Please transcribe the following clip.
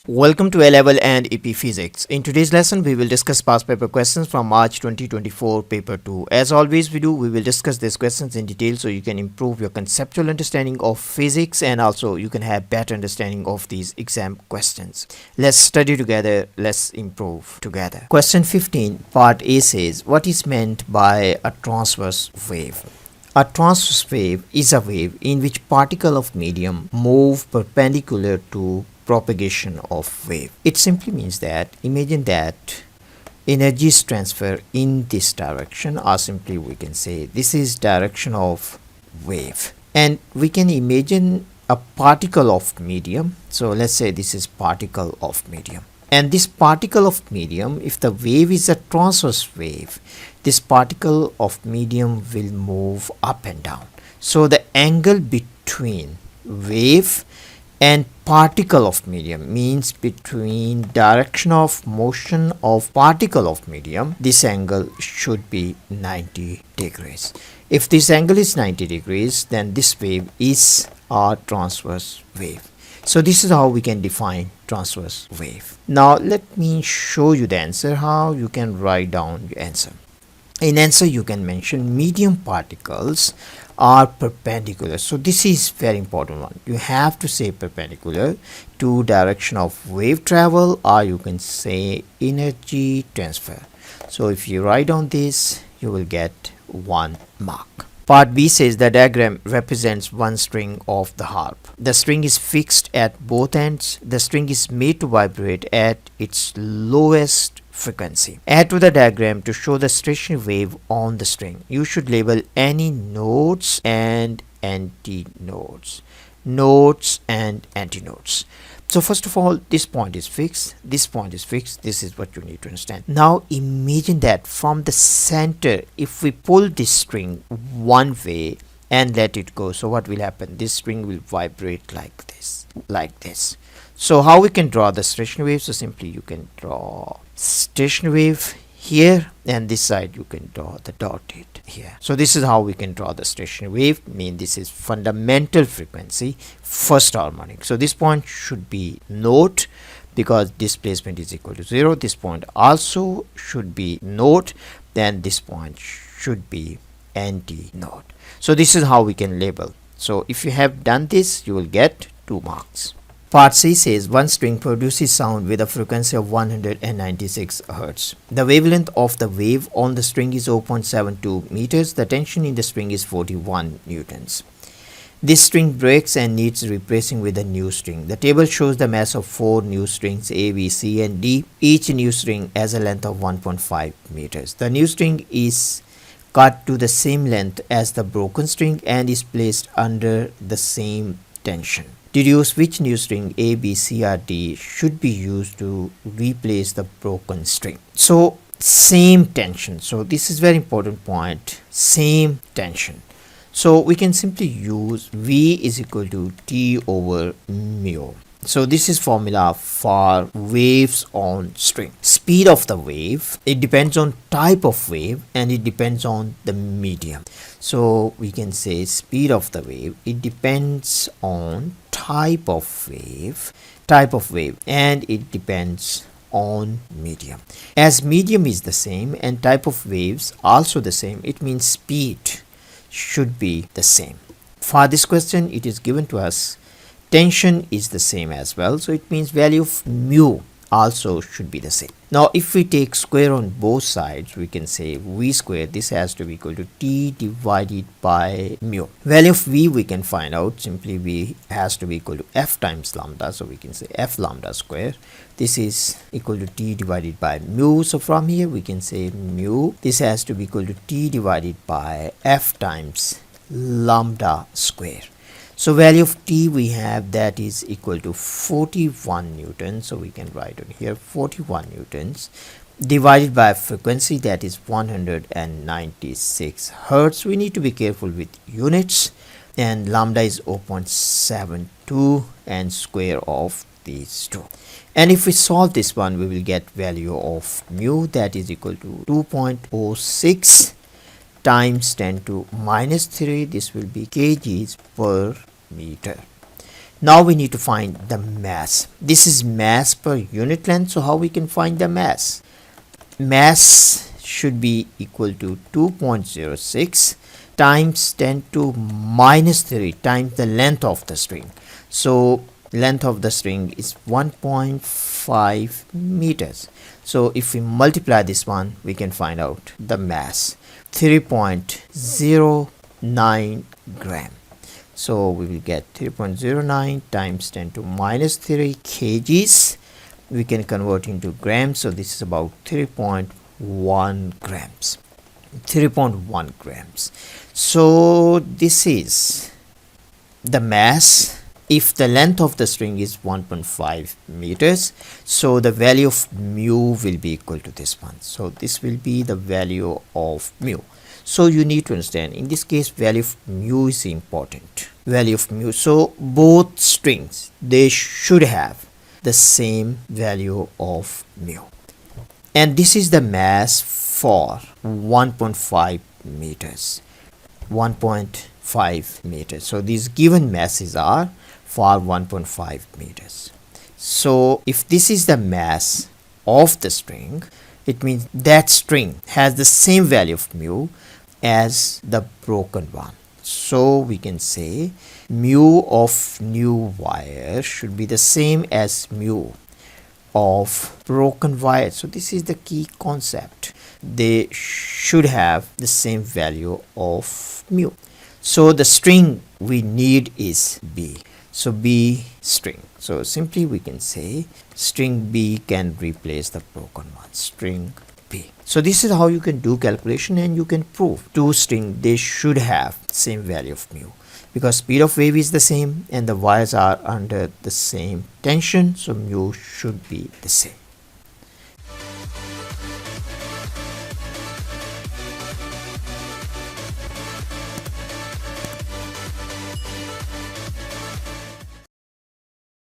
Welcome to A-Level and EP Physics. In today's lesson, we will discuss past paper questions from March 2024 paper 2. As always we will discuss these questions in detail so you can improve your conceptual understanding of physics and also you can have better understanding of these exam questions. Let's study together, let's improve together. Question 15, part A says, what is meant by a transverse wave? A transverse wave is a wave in which particle of medium move perpendicular to propagation of wave. It simply means that imagine that energy is transferred in this direction, or simply we can say this is direction of wave, and we can imagine a particle of medium. So let's say this is particle of medium, and this particle of medium, if the wave is a transverse wave, this particle of medium will move up and down. So the angle between wave and particle of medium means between direction of motion of particle of medium, this angle should be 90 degrees. If this angle is 90 degrees, then this wave is a transverse wave. So this is how we can define transverse wave. Now let me show you the answer, how you can write down your answer. In answer you can mention medium particles are perpendicular. So this is very important one. You have to say perpendicular to direction of wave travel, or you can say energy transfer. So if you write down this, you will get 1 mark. Part B says the diagram represents one string of the harp. The string is fixed at both ends. The string is made to vibrate at its lowest frequency. Add to the diagram to show the stationary wave on the string. You should label any nodes and antinodes. Nodes and antinodes. So first of all, this point is fixed, this point is fixed. This is what you need to understand. Now imagine that from the center, if we pull this string one way and let it go, so what will happen? This string will vibrate like this, like this. So how we can draw the stationary wave? So simply you can draw stationary wave here, and this side you can draw the dotted here. So this is how we can draw the stationary wave. Mean this is fundamental frequency, first harmonic. So this point should be node because displacement is equal to 0. This point also should be node, then this point should be antinode. So this is how we can label. So if you have done this, you will get 2 marks. Part C says one string produces sound with a frequency of 196 Hz. The wavelength of the wave on the string is 0.72 meters. The tension in the string is 41 newtons. This string breaks and needs replacing with a new string. The table shows the mass of 4 new strings A, B, C and D. Each new string has a length of 1.5 meters. The new string is cut to the same length as the broken string and is placed under the same tension. Deduce which new string A, B, C or D should be used to replace the broken string. So same tension. So this is very important point. Same tension. So we can simply use V is equal to T over mu. So this is formula for waves on string. Speed of the wave, it depends on type of wave and it depends on the medium. So we can say speed of the wave, it depends on type of wave and it depends on medium. As medium is the same and type of waves also the same, it means speed should be the same. For this question it is given to us tension is the same as well, so it means value of mu also should be the same. Now if we take square on both sides, we can say V square, this has to be equal to T divided by mu. Value of V we can find out, simply V has to be equal to F times lambda, so we can say F lambda square. This is equal to T divided by mu, so from here we can say mu, this has to be equal to T divided by F times lambda square. So value of T we have, that is equal to 41 newtons. So we can write on here 41 newtons divided by frequency, that is 196 Hertz. We need to be careful with units, and lambda is 0.72 and square of these two. And if we solve this one, we will get value of mu, that is equal to 2.06 times 10 to minus 3. This will be kgs per meter. Now we need to find the mass. This is mass per unit length. So how we can find the mass? Mass should be equal to 2.06 times 10 to minus 3 times the length of the string. So length of the string is 1.5 meters. So if we multiply this one, we can find out the mass, 3.09 gram. So we will get 3.09 times 10 to minus 3 kgs. We can convert into grams. So this is about 3.1 grams. 3.1 grams. So this is the mass. If the length of the string is 1.5 meters, so the value of mu will be equal to this one. So this will be the value of mu. So you need to understand, in this case, value of mu is important. Value of mu. So both strings, they should have the same value of mu. And this is the mass for 1.5 meters. 1.5 meters. So these given masses are for 1.5 meters. So if this is the mass of the string, it means that string has the same value of mu as the broken one. So we can say mu of new wire should be the same as mu of broken wire. So this is the key concept. They should have the same value of mu. So the string we need is B. So B string. So simply we can say string B can replace the broken one, string B. So this is how you can do calculation, and you can prove two string, they should have same value of mu, because speed of wave is the same and the wires are under the same tension, so mu should be the same.